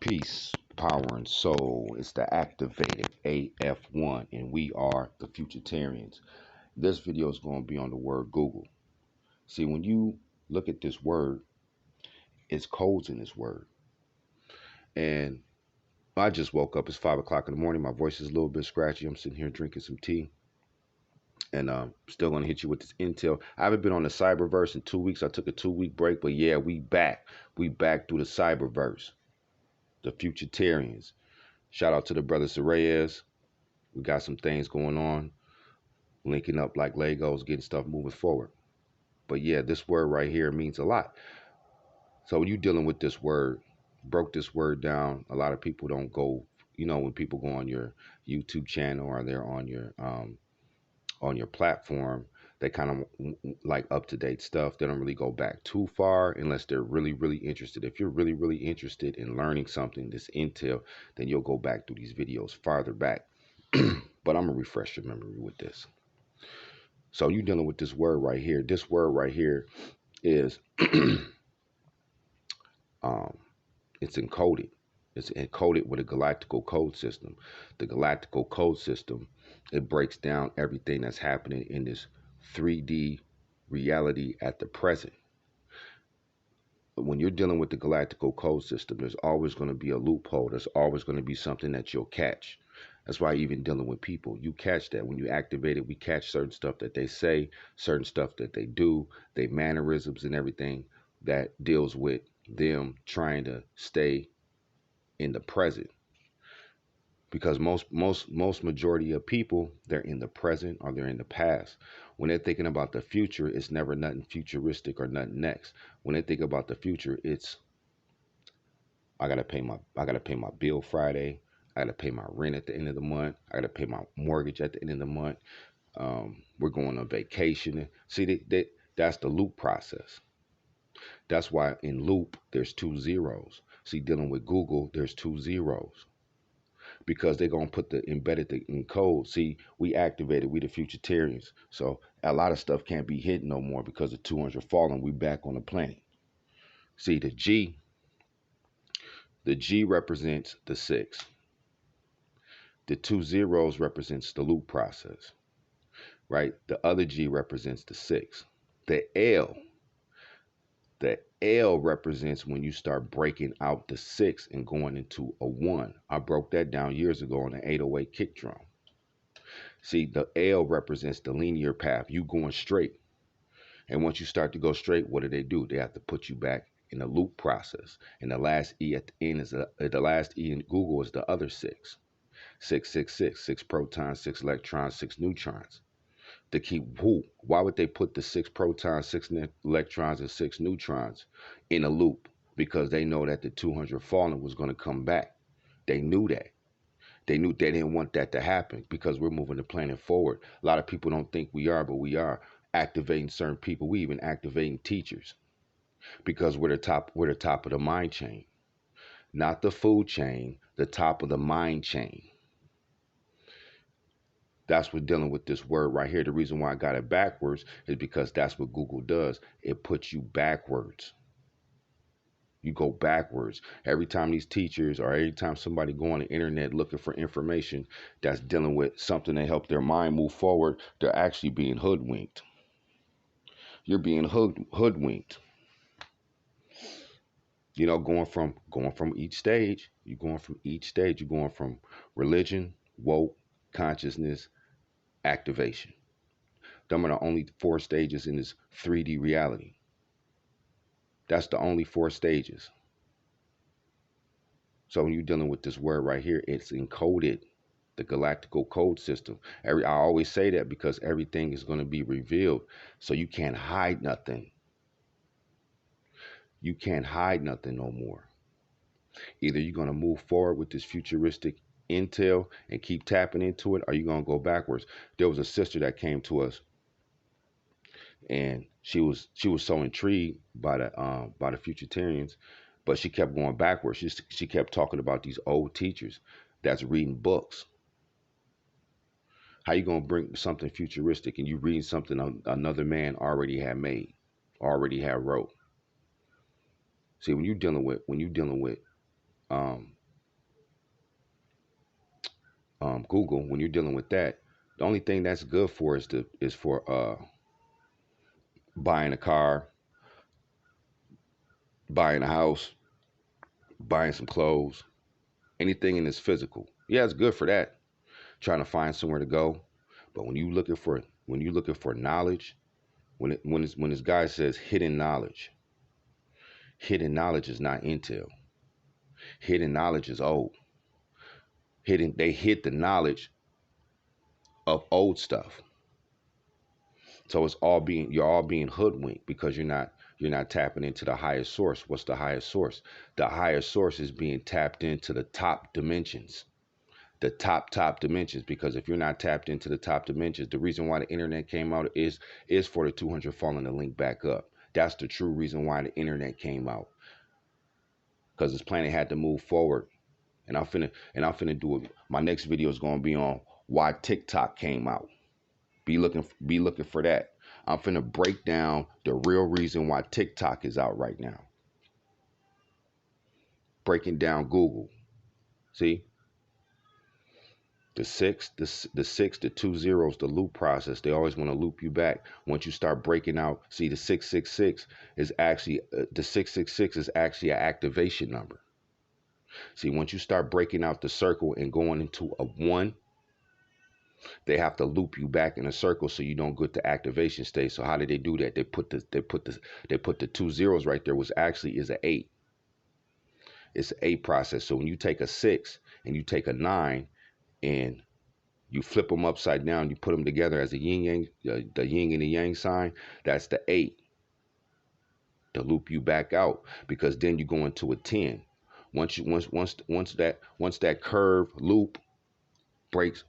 Peace, power, and soul. It's the activated AF1, and we are the Futurtarians. This video is going to be on the word Google. See, when you look at this word, it's codes in this word. And I just woke up. It's 5 o'clock in the morning. My voice is a little bit scratchy. I'm sitting here drinking some tea. And still going to hit you with this intel. I haven't been on the cyberverse in 2 weeks. I took a 2-week break. But yeah, we back. We back through the cyberverse. The Futurtarians. Shout out to the brothers Reyes. We got some things going on, linking up like Legos, getting stuff moving forward. But yeah, this word right here means a lot. So when you're dealing with this word, broke this word down, a lot of people don't go, when people go on your YouTube channel or they're on your platform, they kind of like up-to-date stuff. They don't really go back too far unless they're really, really interested. If you're really, really interested in learning something, this intel, then you'll go back through these videos farther back. But I'm going to refresh your memory with this. So you're dealing with this word right here. This word right here is, it's encoded. It's encoded with a galactical code system. The galactical code system, it breaks down everything that's happening in this 3D reality at the present. But when you're dealing with the galactical code system, there's always going to be a loophole. There's always going to be something that you'll catch. That's why even dealing with people, you catch that. When you activate it, we catch certain stuff that they say, certain stuff that they do, their mannerisms and everything that deals with them trying to stay in the present. Because most majority of people, they're in the present or they're in the past. When they're thinking about the future, it's never nothing futuristic or nothing next. When they think about the future, it's I gotta pay my bill Friday. I gotta pay my rent at the end of the month. I gotta pay my mortgage at the end of the month. We're going on vacation. See, that's the loop process. That's why in loop there's 2 zeros. See, dealing with Google, there's 2 zeros. Because they're going to put the embedded in code. See, we activated, we the Futurtarians. So a lot of stuff can't be hidden no more because the 200 fallen, we back on the planet. See, the G represents the 6. The 2 zeros represents the loop process, right? The other G represents the 6. The L represents when you start breaking out the 6 and going into a 1. I broke that down years ago on the 808 kick drum. See, the L represents the linear path, you going straight. And once you start to go straight, what do? They have to put you back in the loop process. And the last E at the end is the last E in Google is the other 6. 666, 6 protons, 6 electrons, 6 neutrons. To keep who? Why would they put the 6 protons, 6 electrons, and 6 neutrons in a loop? Because they know that the 200 fallen was going to come back. They knew that. They knew they didn't want that to happen because we're moving the planet forward. A lot of people don't think we are, but we are activating certain people. We even activating teachers because we're the top of the mind chain, not the food chain, the top of the mind chain. That's what dealing with this word right here. The reason why I got it backwards is because that's what Google does. It puts you backwards. You go backwards. Every time these teachers or every time somebody go on the internet looking for information that's dealing with something to help their mind move forward, they're actually being hoodwinked. You're being hoodwinked. Going from each stage. You're going from each stage. You're going from religion, woke, consciousness, activation. Them are the only 4 stages in this 3D reality. That's the only 4 stages. So when you're dealing with this word right here, it's encoded, the galactical code system. I always say that because everything is going to be revealed. So you can't hide nothing. You can't hide nothing no more. Either you're going to move forward with this futuristic intel and keep tapping into it, or you're going to go backwards. There was a sister that came to us, and she was so intrigued by the Futurtarians, but she kept going backwards. She kept talking about these old teachers that's reading books. How you gonna bring something futuristic and you reading something another man already had made, already had wrote? See, when you're dealing with Google, when you're dealing with that, the only thing that's good for is for buying a car, buying a house, buying some clothes, anything in this physical. Yeah, it's good for that. Trying to find somewhere to go. But when you looking for knowledge, when this guy says hidden knowledge is not intel. Hidden knowledge is old. They hid the knowledge of old stuff. So you're all being hoodwinked because you're not tapping into the highest source. What's the highest source? The highest source is being tapped into the top dimensions. The top dimensions, because if you're not tapped into the top dimensions, the reason why the internet came out is for the 200 falling the link back up. That's the true reason why the internet came out, because this planet had to move forward. And I'm finna do it. My next video is gonna be on why TikTok came out. Be looking for that. I'm finna break down the real reason why TikTok is out right now. Breaking down Google. See? The 2 zeros, the loop process. They always want to loop you back. Once you start breaking out, see the 666 is actually the 666 is actually an activation number. See, once you start breaking out the circle and going into a 1, they have to loop you back in a circle so you don't get the activation state. So how did they do that? They put the 2 zeros right there, which actually is an 8. It's an 8 process. So when you take a 6 and you take a 9 and you flip them upside down, you put them together as a yin yang, the yin and the yang sign, that's the 8 to loop you back out, because then you go into a 10. Once that curve loop breaks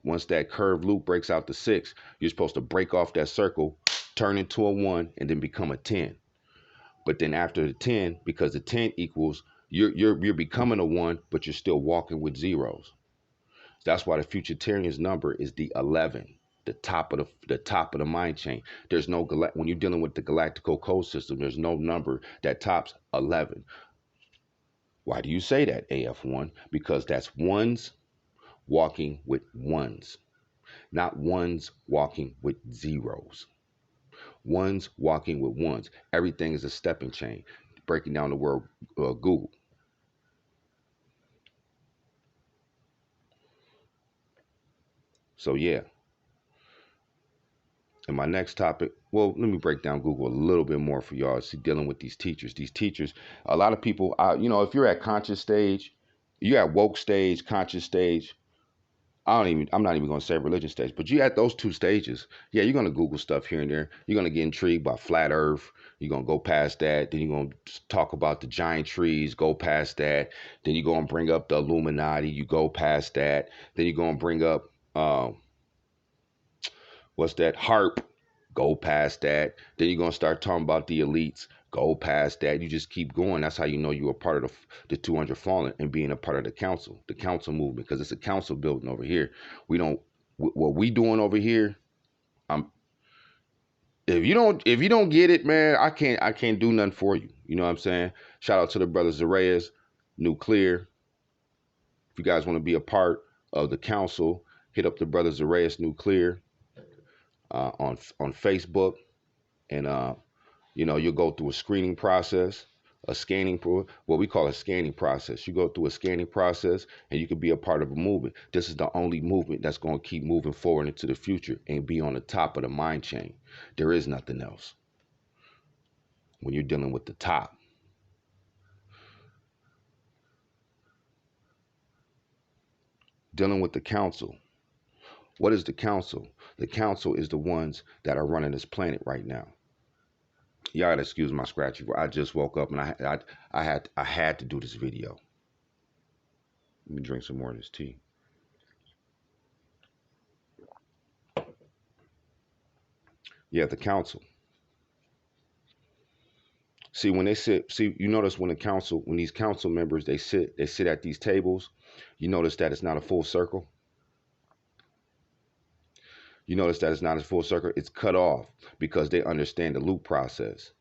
out the 6, you're supposed to break off that circle, turn into a 1, and then become a 10. But then after the 10, because the 10 equals you're becoming a 1, but you're still walking with zeros. That's why the Futurtarian's number is the 11, the top of the mind chain. There's no when you're dealing with the galactical code system, there's no number that tops 11. Why do you say that, AF1? Because that's ones walking with ones, not ones walking with zeros. Ones walking with ones. Everything is a stepping chain. Breaking down the word Google. So yeah. And my next topic, well, let me break down Google a little bit more for y'all. See, dealing with these teachers. These teachers, a lot of people, if you're at conscious stage, you're at woke stage, conscious stage. I'm not even going to say religion stage, but you at those 2 stages. Yeah, you're going to Google stuff here and there. You're going to get intrigued by flat Earth. You're going to go past that. Then you're going to talk about the giant trees, go past that. Then you're going to bring up the Illuminati. You go past that. Then you're going to bring up, what's that? HARP. Go past that. Then you're going to start talking about the elites. Go past that. You just keep going. That's how you know you're a part of the 200 Fallen and being a part of the council movement, because it's a council building over here. What we doing over here, if you don't get it, man, I can't do nothing for you. You know what I'm saying? Shout out to the brothers Zareyas, Nuclear. If you guys want to be a part of the council, hit up the brothers Zareyas Nuclear on Facebook, and you'll go through a screening process, what we call a scanning process. You go through a scanning process and you can be a part of a movement. This is the only movement that's going to keep moving forward into the future and be on the top of the mind chain. There is nothing else when you're dealing with the top. Dealing with the council. What is the council? The council is the ones that are running this planet right now. Y'all gotta excuse my scratchy. I just woke up and I had to do this video. Let me drink some more of this tea. Yeah, the council. See, when they sit, you notice when these council members, they sit at these tables, you notice that it's not a full circle. You notice that it's not a full circle. It's cut off because they understand the loop process.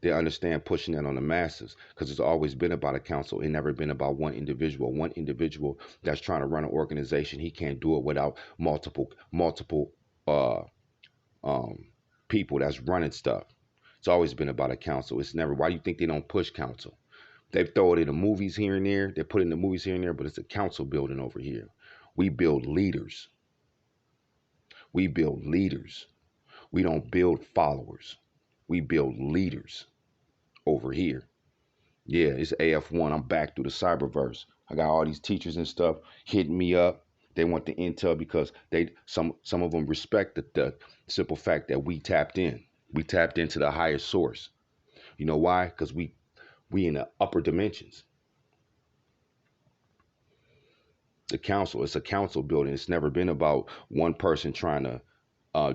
They understand pushing that on the masses because it's always been about a council. It never been about one individual. One individual that's trying to run an organization, he can't do it without multiple uh, um, people that's running stuff. It's always been about a council. It's never. Why do you think they don't push council? They throw it in the movies here and there. They put it in the movies here and there, but it's a council building over here. We build leaders. We build leaders. We don't build followers. We build leaders over here. Yeah, it's AF1. I'm back through the cyberverse. I got all these teachers and stuff hitting me up. They want the intel because some of them respect the simple fact that we tapped in. We tapped into the higher source. You know why? Because we in the upper dimensions. The council, it's a council building. It's never been about one person trying to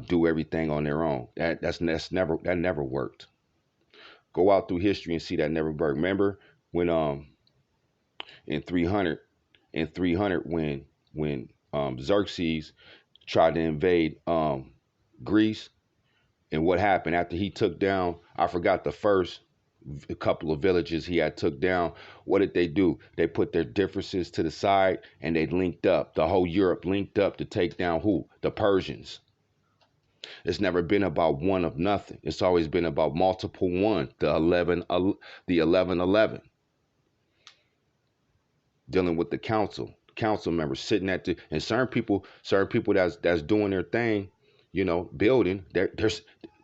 do everything on their own. That never worked. Go out through history and see that never worked. Remember when in 300 when Xerxes tried to invade Greece, and what happened after he took down, I forgot the first a couple of villages he had took down. What did they do? They put their differences to the side and they linked up. The whole Europe linked up to take down who? The Persians. It's never been about one of nothing. It's always been about multiple one. The 1111. Dealing with the council members sitting at the, and certain people that's doing their thing, building.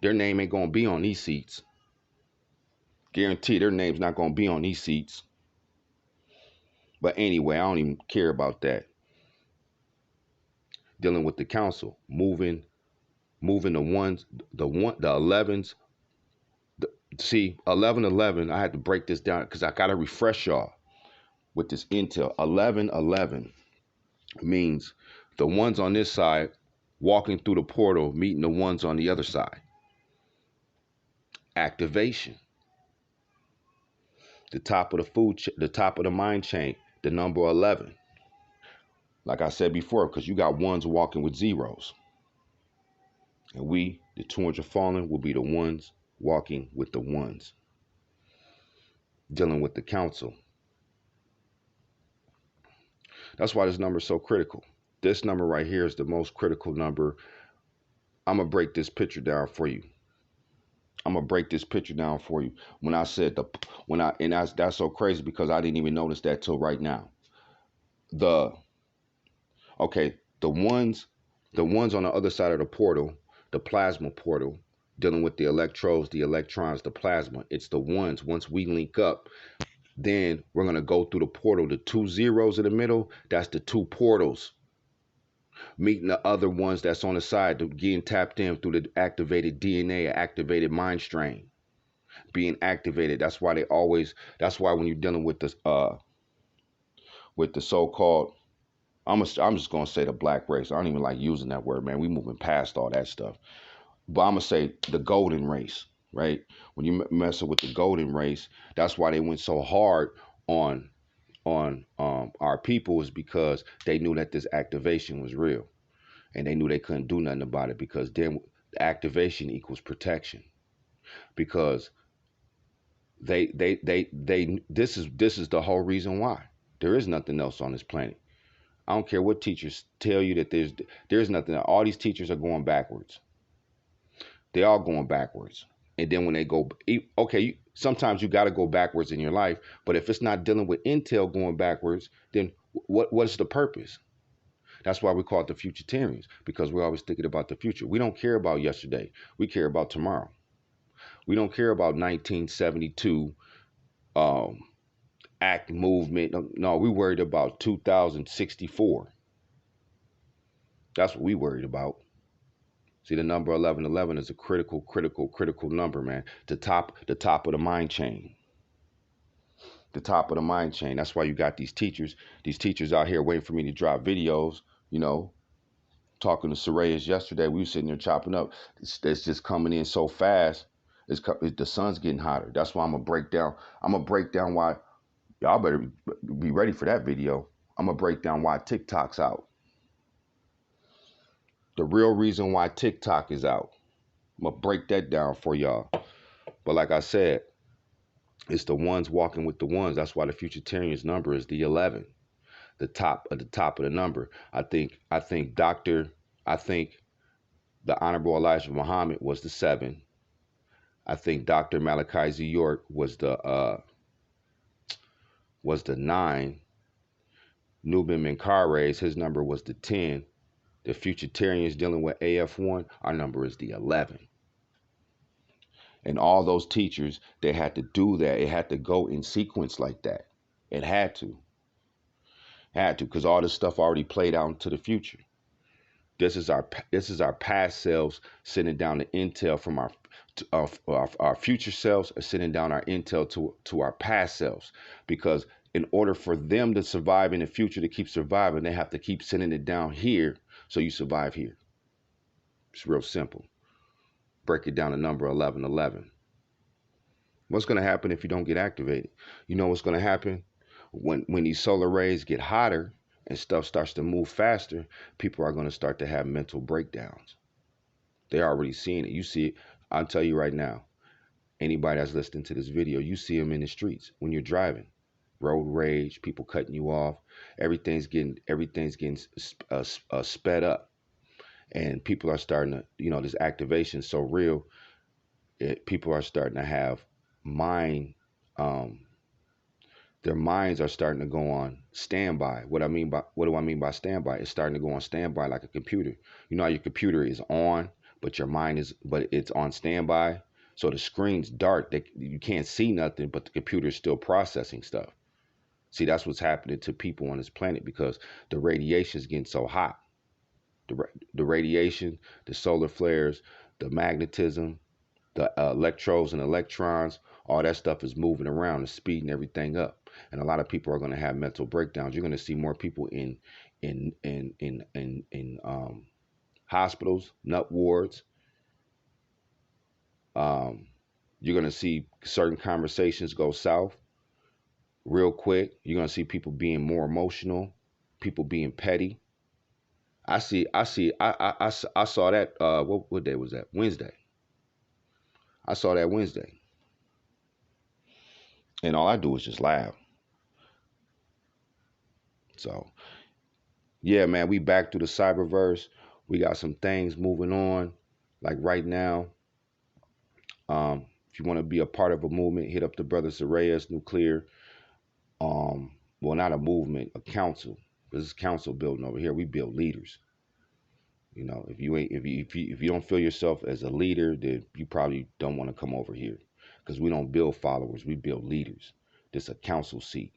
Their name ain't gonna be on these seats. Guarantee their name's not gonna be on these seats. But anyway, I don't even care about that. Dealing with the council, moving the ones, the 11s. See, 1111. I had to break this down because I gotta refresh y'all with this intel. 1111 means the ones on this side walking through the portal, meeting the ones on the other side. Activation. The top of the top of the mind chain, the number 11. Like I said before, because you got ones walking with zeros. And we, the 200 fallen, will be the ones walking with the ones. Dealing with the council. That's why this number is so critical. This number right here is the most critical number. I'm going to break this picture down for you. When I said that's so crazy because I didn't even notice that till right now. The ones on the other side of the portal, the plasma portal, dealing with the electrodes, the electrons, the plasma. It's the ones. Once we link up, then we're going to go through the portal. The 2 zeros in the middle, that's the 2 portals. Meeting the other ones that's on the side, getting tapped in through the activated DNA, activated mind strain. Being activated. That's why when you're dealing with the so-called, I'm just gonna say the black race. I don't even like using that word, man. We moving past all that stuff. But I'm gonna say the golden race, right? When you mess with the golden race, that's why they went so hard on our people, is because they knew that this activation was real, and they knew they couldn't do nothing about it, because then activation equals protection. Because this is the whole reason why there is nothing else on this planet. I don't care what teachers tell you that there's nothing. All these teachers are going backwards. They all going backwards. And then when they go, okay, sometimes you got to go backwards in your life. But if it's not dealing with intel going backwards, then what's the purpose? That's why we call it the Futurtarians, because we're always thinking about the future. We don't care about yesterday. We care about tomorrow. We don't care about 1972 act movement. No, we worried about 2064. That's what we worried about. See, the number 1111 is a critical number, man. The top of the mind chain. The top of the mind chain. That's why you got these teachers out here waiting for me to drop videos, talking to Sorayas yesterday. We were sitting there chopping up. It's just coming in so fast. The sun's getting hotter. That's why I'm going to break down why. Y'all better be ready for that video. I'm going to break down why TikTok's out. The real reason why TikTok is out. I'm going to break that down for y'all. But like I said, It's the ones walking with the ones. That's why the Futurtarian's number is the 11, the top of the number. I think the Honorable Elijah Muhammad was the 7. I think Dr. Malachi Z. York was the 9. Nuben Menkares, his number was the 10. The Futurtarians dealing with AF1, our number is the 11. And all those teachers, they had to do that. It had to go in sequence like that. It had to, because all this stuff already played out into the future. This is our past selves sending down the intel from our future selves, are sending down our intel to our past selves. Because in order for them to survive in the future, to keep surviving, they have to keep sending it down here so you survive here. It's real simple. Break it down to number 1111. What's going to happen if you don't get activated? You know what's going to happen? When these solar rays get hotter and stuff starts to move faster, people are going to start to have mental breakdowns. They're already seeing it. You see it. I'll tell you right now, anybody that's listening to this video, you see them in the streets when you're driving. Road rage, people cutting you off. Everything's getting sped up. And people are starting to, this activation is so real. People are starting to have their minds are starting to go on standby. What do I mean by standby? It's starting to go on standby like a computer. You know how your computer is on, but it's on standby. So the screen's dark. You can't see nothing, but the computer's still processing stuff. See, that's what's happening to people on this planet because the radiation is getting so hot. The radiation, the solar flares, the magnetism, the electrodes and electrons, all that stuff is moving around and speeding everything up. And a lot of people are going to have mental breakdowns. You're going to see more people in hospitals, nut wards. You're going to see certain conversations go south real quick. You're going to see people being more emotional, people being petty. I saw that. What day was that? Wednesday. I saw that Wednesday. And all I do is just laugh. So, yeah, man, we back to the cyberverse. We got some things moving on. Like right now, if you want to be a part of a movement, hit up the Brothers Arrayas Nuclear. Well, not a movement, a council. This is council building over here. We build leaders. If you don't feel yourself as a leader, then you probably don't want to come over here, because we don't build followers. We build leaders. This is a council seat.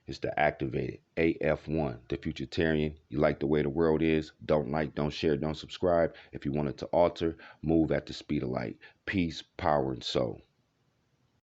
It's the activated AF1, the Futurtarian. You like the way the world is? Don't like, don't share, don't subscribe. If you want it to alter, move at the speed of light. Peace, power, and soul.